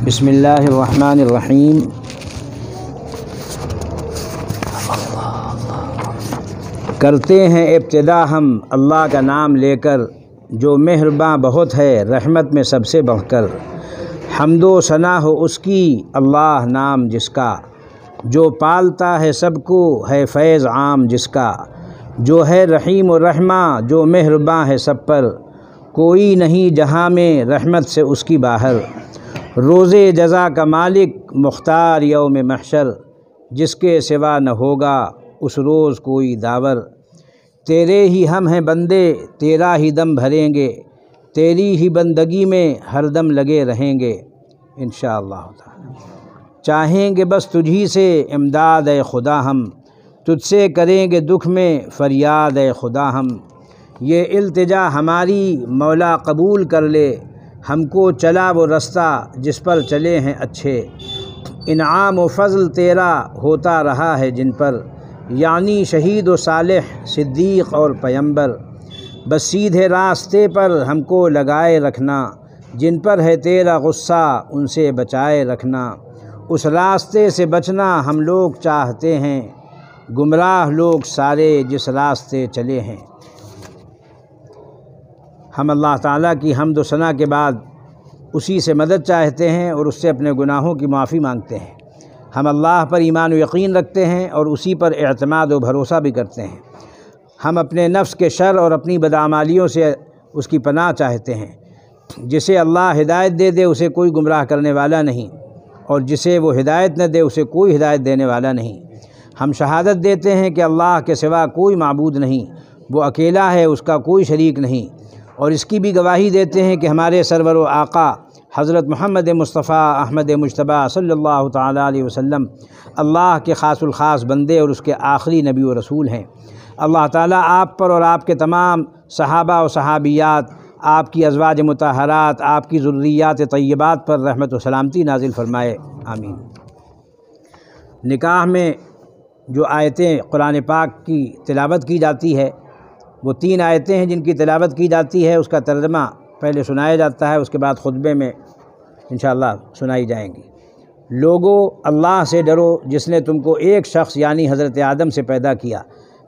بسم اللہ الرحمن الرحیم۔ کرتے ہیں ابتدا ہم اللہ کا نام لے کر، جو مہرباں بہت ہے رحمت میں سب سے بڑھ کر۔ حمد و ثنا ہو اس کی اللہ نام جس کا، جو پالتا ہے سب کو ہے فیض عام جس کا۔ جو ہے رحیم و رحماں جو مہرباں ہے سب پر، کوئی نہیں جہاں میں رحمت سے اس کی باہر۔ روز جزا کا مالک مختار یوم محشر، جس کے سوا نہ ہوگا اس روز کوئی داور۔ تیرے ہی ہم ہیں بندے تیرا ہی دم بھریں گے، تیری ہی بندگی میں ہر دم لگے رہیں گے انشاءاللہ تعالی۔ چاہیں گے بس تجھی سے امداد اے خدا ہم، تجھ سے کریں گے دکھ میں فریاد اے خدا ہم۔ یہ التجا ہماری مولا قبول کر لے، ہم کو چلا وہ رستہ جس پر چلے ہیں اچھے۔ انعام و فضل تیرا ہوتا رہا ہے جن پر، یعنی شہید و صالح صدیق اور پیمبر۔ بس سیدھے راستے پر ہم کو لگائے رکھنا، جن پر ہے تیرا غصہ ان سے بچائے رکھنا۔ اس راستے سے بچنا ہم لوگ چاہتے ہیں، گمراہ لوگ سارے جس راستے چلے ہیں۔ ہم اللہ تعالیٰ کی حمد و ثنا کے بعد اسی سے مدد چاہتے ہیں اور اس سے اپنے گناہوں کی معافی مانگتے ہیں۔ ہم اللہ پر ایمان و یقین رکھتے ہیں اور اسی پر اعتماد و بھروسہ بھی کرتے ہیں۔ ہم اپنے نفس کے شر اور اپنی بدعمالیوں سے اس کی پناہ چاہتے ہیں۔ جسے اللہ ہدایت دے دے اسے کوئی گمراہ کرنے والا نہیں، اور جسے وہ ہدایت نہ دے اسے کوئی ہدایت دینے والا نہیں۔ ہم شہادت دیتے ہیں کہ اللہ کے سوا کوئی معبود نہیں، وہ اکیلا ہے، اس کا کوئی شریک نہیں، اور اس کی بھی گواہی دیتے ہیں کہ ہمارے سرور و آقا حضرت محمد مصطفیٰ احمد مجتبیٰ صلی اللہ تعالیٰ علیہ وسلم اللہ کے خاص الخاص بندے اور اس کے آخری نبی و رسول ہیں۔ اللہ تعالیٰ آپ پر اور آپ کے تمام صحابہ و صحابیات، آپ کی ازواج مطہرات، آپ کی ذریات طیبات پر رحمت و سلامتی نازل فرمائے، آمین۔ نکاح میں جو آیتیں قرآن پاک کی تلاوت کی جاتی ہے، وہ 3 آیتیں ہیں جن کی تلاوت کی جاتی ہے۔ اس کا ترجمہ پہلے سنایا جاتا ہے، اس کے بعد خطبے میں انشاءاللہ سنائی جائیں گی۔ لوگو اللہ سے ڈرو جس نے تم کو ایک شخص یعنی حضرت آدم سے پیدا کیا،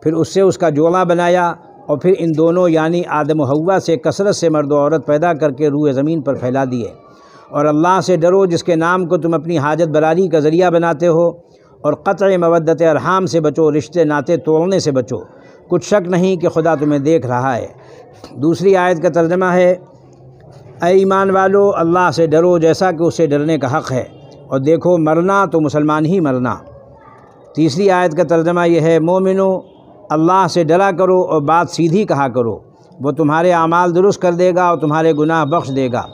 پھر اس سے اس کا جوڑا بنایا، اور پھر ان دونوں یعنی آدم و حوا سے کثرت سے مرد و عورت پیدا کر کے روئے زمین پر پھیلا دیے۔ اور اللہ سے ڈرو جس کے نام کو تم اپنی حاجت براری کا ذریعہ بناتے ہو، اور قطع مودت ارحام سے بچو، رشتے ناطے توڑنے سے بچو، کچھ شک نہیں کہ خدا تمہیں دیکھ رہا ہے۔ دوسری آیت کا ترجمہ ہے، اے ایمان والو اللہ سے ڈرو جیسا کہ اس سے ڈرنے کا حق ہے، اور دیکھو مرنا تو مسلمان ہی مرنا۔ تیسری آیت کا ترجمہ یہ ہے، مومنو اللہ سے ڈرا کرو اور بات سیدھی کہا کرو، وہ تمہارے اعمال درست کر دے گا اور تمہارے گناہ بخش دے گا،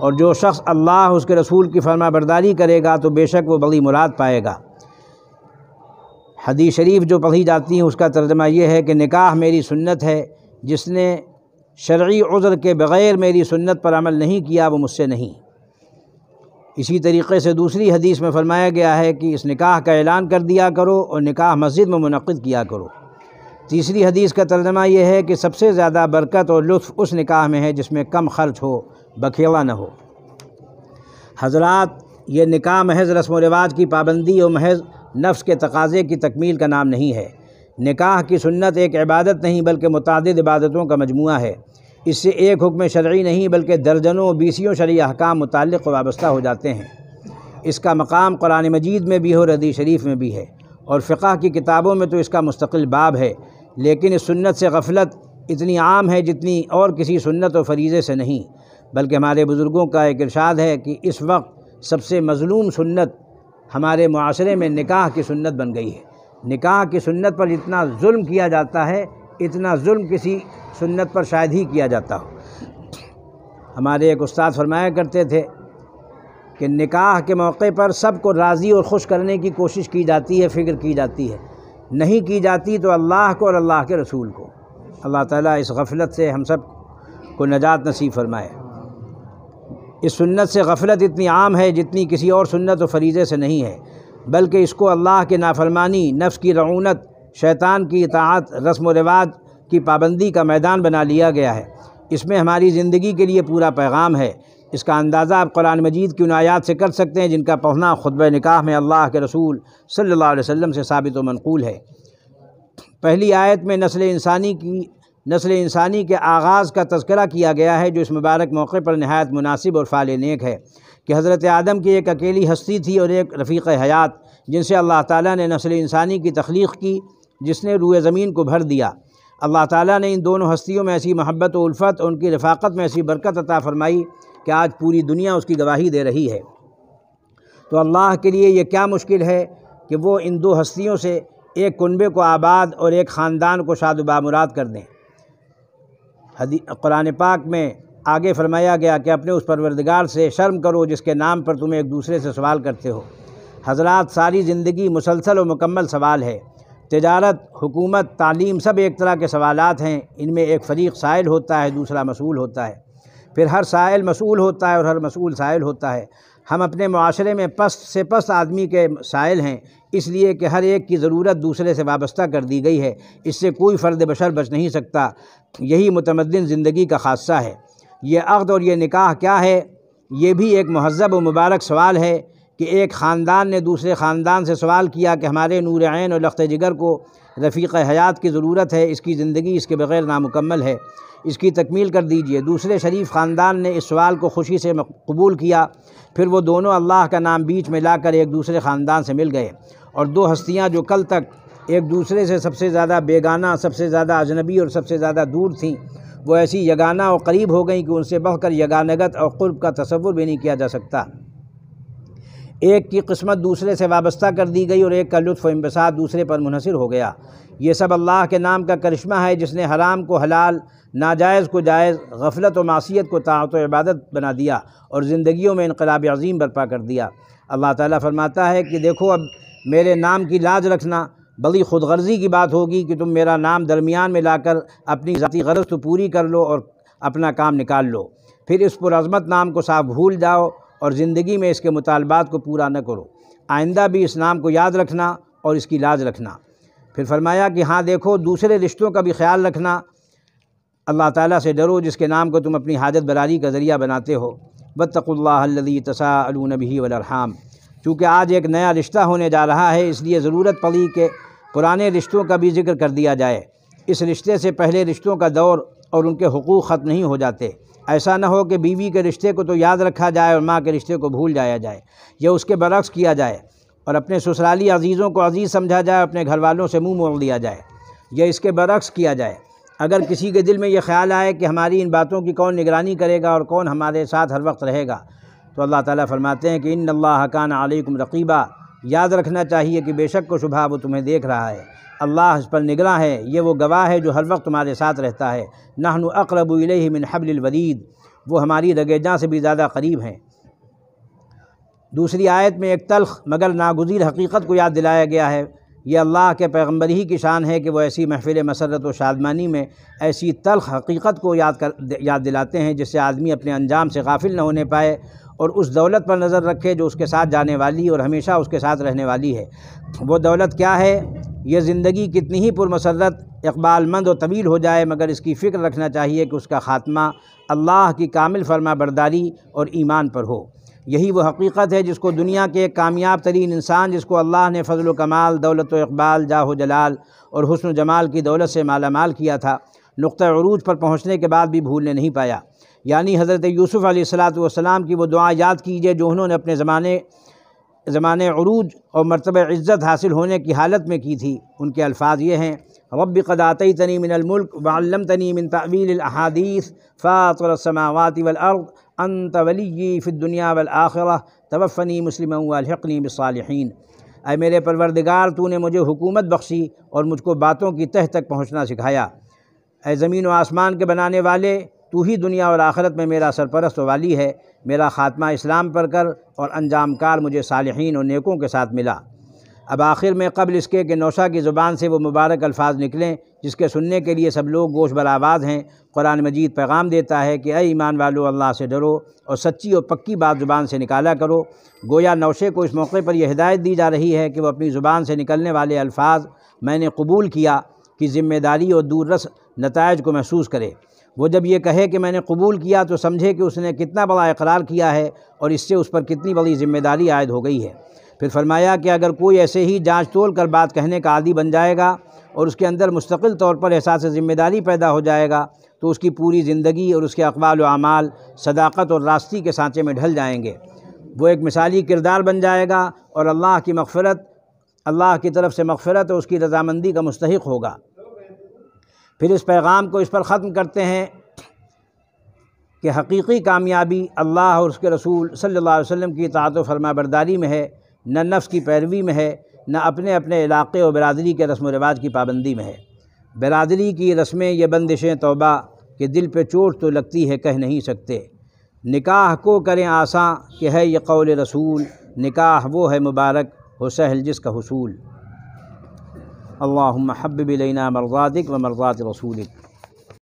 اور جو شخص اللہ اس کے رسول کی فرما برداری کرے گا تو بے شک وہ بڑی مراد پائے گا۔ حدیث شریف جو پڑھی جاتی ہیں اس کا ترجمہ یہ ہے کہ نکاح میری سنت ہے، جس نے شرعی عذر کے بغیر میری سنت پر عمل نہیں کیا وہ مجھ سے نہیں۔ اسی طریقے سے دوسری حدیث میں فرمایا گیا ہے کہ اس نکاح کا اعلان کر دیا کرو اور نکاح مسجد میں منعقد کیا کرو۔ تیسری حدیث کا ترجمہ یہ ہے کہ سب سے زیادہ برکت اور لطف اس نکاح میں ہے جس میں کم خرچ ہو، بکھیڑا نہ ہو۔ حضرات، یہ نکاح محض رسم و رواج کی پابندی اور محض نفس کے تقاضے کی تکمیل کا نام نہیں ہے۔ نکاح کی سنت ایک عبادت نہیں بلکہ متعدد عبادتوں کا مجموعہ ہے۔ اس سے ایک حکم شرعی نہیں بلکہ درجنوں بیسیوں شرعی احکام متعلق و وابستہ ہو جاتے ہیں۔ اس کا مقام قرآن مجید میں بھی ہے اور حدیث شریف میں بھی ہے، اور فقہ کی کتابوں میں تو اس کا مستقل باب ہے، لیکن اس سنت سے غفلت اتنی عام ہے جتنی اور کسی سنت و فریضے سے نہیں۔ بلکہ ہمارے بزرگوں کا ایک ارشاد ہے کہ اس وقت سب سے مظلوم سنت ہمارے معاشرے میں نکاح کی سنت بن گئی ہے۔ نکاح کی سنت پر جتنا ظلم کیا جاتا ہے اتنا ظلم کسی سنت پر شاید ہی کیا جاتا ہو۔ ہمارے ایک استاد فرمایا کرتے تھے کہ نکاح کے موقع پر سب کو راضی اور خوش کرنے کی کوشش کی جاتی ہے، فکر کی جاتی ہے، نہیں کی جاتی تو اللہ کو اور اللہ کے رسول کو۔ اللہ تعالیٰ اس غفلت سے ہم سب کو نجات نصیب فرمائے۔ اس سنت سے غفلت اتنی عام ہے جتنی کسی اور سنت و فریضے سے نہیں ہے، بلکہ اس کو اللہ کی نافرمانی، نفس کی رعونت، شیطان کی اطاعت، رسم و رواج کی پابندی کا میدان بنا لیا گیا ہے۔ اس میں ہماری زندگی کے لیے پورا پیغام ہے۔ اس کا اندازہ آپ قرآن مجید کی ان آیات سے کر سکتے ہیں جن کا پڑھنا خطبہ نکاح میں اللہ کے رسول صلی اللہ علیہ وسلم سے ثابت و منقول ہے۔ پہلی آیت میں نسل انسانی کے آغاز کا تذکرہ کیا گیا ہے، جو اس مبارک موقع پر نہایت مناسب اور فعال نیک ہے کہ حضرت آدم کی ایک اکیلی ہستی تھی اور ایک رفیق حیات، جن سے اللہ تعالیٰ نے نسل انسانی کی تخلیق کی، جس نے روئے زمین کو بھر دیا۔ اللہ تعالیٰ نے ان دونوں ہستیوں میں ایسی محبت و الفت اور ان کی رفاقت میں ایسی برکت عطا فرمائی کہ آج پوری دنیا اس کی گواہی دے رہی ہے۔ تو اللہ کے لیے یہ کیا مشکل ہے کہ وہ ان دو ہستیوں سے ایک کنبے کو آباد اور ایک خاندان کو شاد و بامراد کر دیں۔ قرآن پاک میں آگے فرمایا گیا کہ اپنے اس پروردگار سے شرم کرو جس کے نام پر تم ایک دوسرے سے سوال کرتے ہو۔ حضرات، ساری زندگی مسلسل و مکمل سوال ہے۔ تجارت، حکومت، تعلیم سب ایک طرح کے سوالات ہیں۔ ان میں ایک فریق سائل ہوتا ہے، دوسرا مسئول ہوتا ہے، پھر ہر سائل مسئول ہوتا ہے اور ہر مسئول سائل ہوتا ہے۔ ہم اپنے معاشرے میں پست سے پست آدمی کے سائل ہیں، اس لیے کہ ہر ایک کی ضرورت دوسرے سے وابستہ کر دی گئی ہے، اس سے کوئی فرد بشر بچ نہیں سکتا۔ یہی متمدن زندگی کا خاصہ ہے۔ یہ عقد اور یہ نکاح کیا ہے؟ یہ بھی ایک مہذب و مبارک سوال ہے کہ ایک خاندان نے دوسرے خاندان سے سوال کیا کہ ہمارے نور عین اور لخت جگر کو رفیق حیات کی ضرورت ہے، اس کی زندگی اس کے بغیر نامکمل ہے، اس کی تکمیل کر دیجئے۔ دوسرے شریف خاندان نے اس سوال کو خوشی سے قبول کیا، پھر وہ دونوں اللہ کا نام بیچ میں لا کر ایک دوسرے خاندان سے مل گئے، اور دو ہستیاں جو کل تک ایک دوسرے سے سب سے زیادہ بیگانہ، سب سے زیادہ اجنبی اور سب سے زیادہ دور تھیں، وہ ایسی یگانہ اور قریب ہو گئیں کہ ان سے بڑھ کر یگانگت اور قرب کا تصور بھی نہیں کیا جا سکتا۔ ایک کی قسمت دوسرے سے وابستہ کر دی گئی اور ایک کا لطف و انبساط دوسرے پر منحصر ہو گیا۔ یہ سب اللہ کے نام کا کرشمہ ہے، جس نے حرام کو حلال، ناجائز کو جائز، غفلت و معصیت کو طاعت و عبادت بنا دیا اور زندگیوں میں انقلاب عظیم برپا کر دیا۔ اللہ تعالیٰ فرماتا ہے کہ دیکھو، اب میرے نام کی لاج رکھنا بڑی خود غرضی کی بات ہوگی کہ تم میرا نام درمیان میں لا کر اپنی ذاتی غرض تو پوری کر لو اور اپنا کام نکال لو، پھر اس پرعظمت نام کو صاف بھول جاؤ اور زندگی میں اس کے مطالبات کو پورا نہ کرو۔ آئندہ بھی اس نام کو یاد رکھنا اور اس کی لاج رکھنا۔ پھر فرمایا کہ ہاں دیکھو، دوسرے رشتوں کا بھی خیال رکھنا۔ اللہ تعالیٰ سے ڈرو جس کے نام کو تم اپنی حاجت براری کا ذریعہ بناتے ہو۔ واتقوا اللہ الذی تساءلون بہ والارحام۔ چونکہ آج ایک نیا رشتہ ہونے جا رہا ہے، اس لیے ضرورت پڑی کہ پرانے رشتوں کا بھی ذکر کر دیا جائے۔ اس رشتے سے پہلے رشتوں کا دور اور ان کے حقوق ختم نہیں ہو جاتے۔ ایسا نہ ہو کہ بیوی کے رشتے کو تو یاد رکھا جائے اور ماں کے رشتے کو بھول جایا جائے، یا اس کے برعکس کیا جائے، اور اپنے سسرالی عزیزوں کو عزیز سمجھا جائے، اپنے گھر والوں سے منہ موڑ دیا جائے، یا اس کے برعکس کیا جائے۔ اگر کسی کے دل میں یہ خیال آئے کہ ہماری ان باتوں کی کون نگرانی کرے گا اور کون ہمارے ساتھ ہر وقت رہے گا، تو اللہ تعالیٰ فرماتے ہیں کہ ان اللہ کان علیکم رقیبا۔ یاد رکھنا چاہیے کہ بے شک و شبہ وہ تمہیں دیکھ رہا ہے، اللہ اس پر نگراں ہے، یہ وہ گواہ ہے جو ہر وقت تمہارے ساتھ رہتا ہے۔ نحن اقرب الیہ من حبل الورید، وہ ہماری رگِ جاں سے بھی زیادہ قریب ہیں۔ دوسری آیت میں ایک تلخ مگر ناگزیر حقیقت کو یاد دلایا گیا ہے۔ یہ اللہ کے پیغمبر ہی کی شان ہے کہ وہ ایسی محفل مسرت و شادمانی میں ایسی تلخ حقیقت کو یاد دلاتے ہیں جس سے آدمی اپنے انجام سے غافل نہ ہونے پائے اور اس دولت پر نظر رکھے جو اس کے ساتھ جانے والی اور ہمیشہ اس کے ساتھ رہنے والی ہے۔ وہ دولت کیا ہے؟ یہ زندگی کتنی ہی پرمسرت، اقبال مند و طویل ہو جائے، مگر اس کی فکر رکھنا چاہیے کہ اس کا خاتمہ اللہ کی کامل فرما برداری اور ایمان پر ہو۔ یہی وہ حقیقت ہے جس کو دنیا کے ایک کامیاب ترین انسان، جس کو اللہ نے فضل و کمال، دولت و اقبال، جاہ و جلال اور حسن و جمال کی دولت سے مالا مال کیا تھا، نقطہ عروج پر پہنچنے کے بعد بھی بھولنے نہیں پایا۔ یعنی حضرت یوسف علیہ السلام کی وہ دعا یاد کیجئے جو انہوں نے اپنے زمانے عروج اور مرتبہ عزت حاصل ہونے کی حالت میں کی تھی۔ ان کے الفاظ یہ ہیں: رب قد آتیتنی من الملک وعلمتنی من تأویل الاحادیث فاطر السماوات والارض انت ولی فی الدنیا والآخرہ توفنی مسلما والحقنی بالصالحین۔ اے میرے پروردگار، تو نے مجھے حکومت بخشی اور مجھ کو باتوں کی تہ تک پہنچنا سکھایا۔ اے زمین و آسمان کے بنانے والے، تو ہی دنیا اور آخرت میں میرا سرپرست و والی ہے۔ میرا خاتمہ اسلام پر کر اور انجام کار مجھے صالحین اور نیکوں کے ساتھ ملا۔ اب آخر میں قبل اس کے کہ نوشا کی زبان سے وہ مبارک الفاظ نکلیں جس کے سننے کے لیے سب لوگ گوش بر آواز ہیں، قرآن مجید پیغام دیتا ہے کہ اے ایمان والو، اللہ سے ڈرو اور سچی اور پکی بات زبان سے نکالا کرو۔ گویا نوشے کو اس موقع پر یہ ہدایت دی جا رہی ہے کہ وہ اپنی زبان سے نکلنے والے الفاظ میں نے قبول کیا کی ذمہ داری اور دور رس نتائج کو محسوس کرے۔ وہ جب یہ کہے کہ میں نے قبول کیا تو سمجھے کہ اس نے کتنا بڑا اقرار کیا ہے اور اس سے اس پر کتنی بڑی ذمہ داری عائد ہو گئی ہے۔ پھر فرمایا کہ اگر کوئی ایسے ہی جانچ تول کر بات کہنے کا عادی بن جائے گا اور اس کے اندر مستقل طور پر احساس ذمہ داری پیدا ہو جائے گا تو اس کی پوری زندگی اور اس کے اقوال و اعمال صداقت اور راستی کے سانچے میں ڈھل جائیں گے۔ وہ ایک مثالی کردار بن جائے گا اور اللہ کی طرف سے مغفرت اور اس کی رضامندی کا مستحق ہوگا۔ پھر اس پیغام کو اس پر ختم کرتے ہیں کہ حقیقی کامیابی اللہ اور اس کے رسول صلی اللہ علیہ وسلم کی اطاعت و فرما برداری میں ہے، نہ نفس کی پیروی میں ہے، نہ اپنے اپنے علاقے و برادری کے رسم و رواج کی پابندی میں ہے۔ برادری کی رسمیں یہ بندشیں توبہ کہ دل پہ چوٹ تو لگتی ہے کہہ نہیں سکتے۔ نکاح کو کریں آساں کہ ہے یہ قول رسول، نکاح وہ ہے مبارک ہو سہل جس کا حصول۔ اللہم حبب الینا مرضاتک و مرضات رسولک۔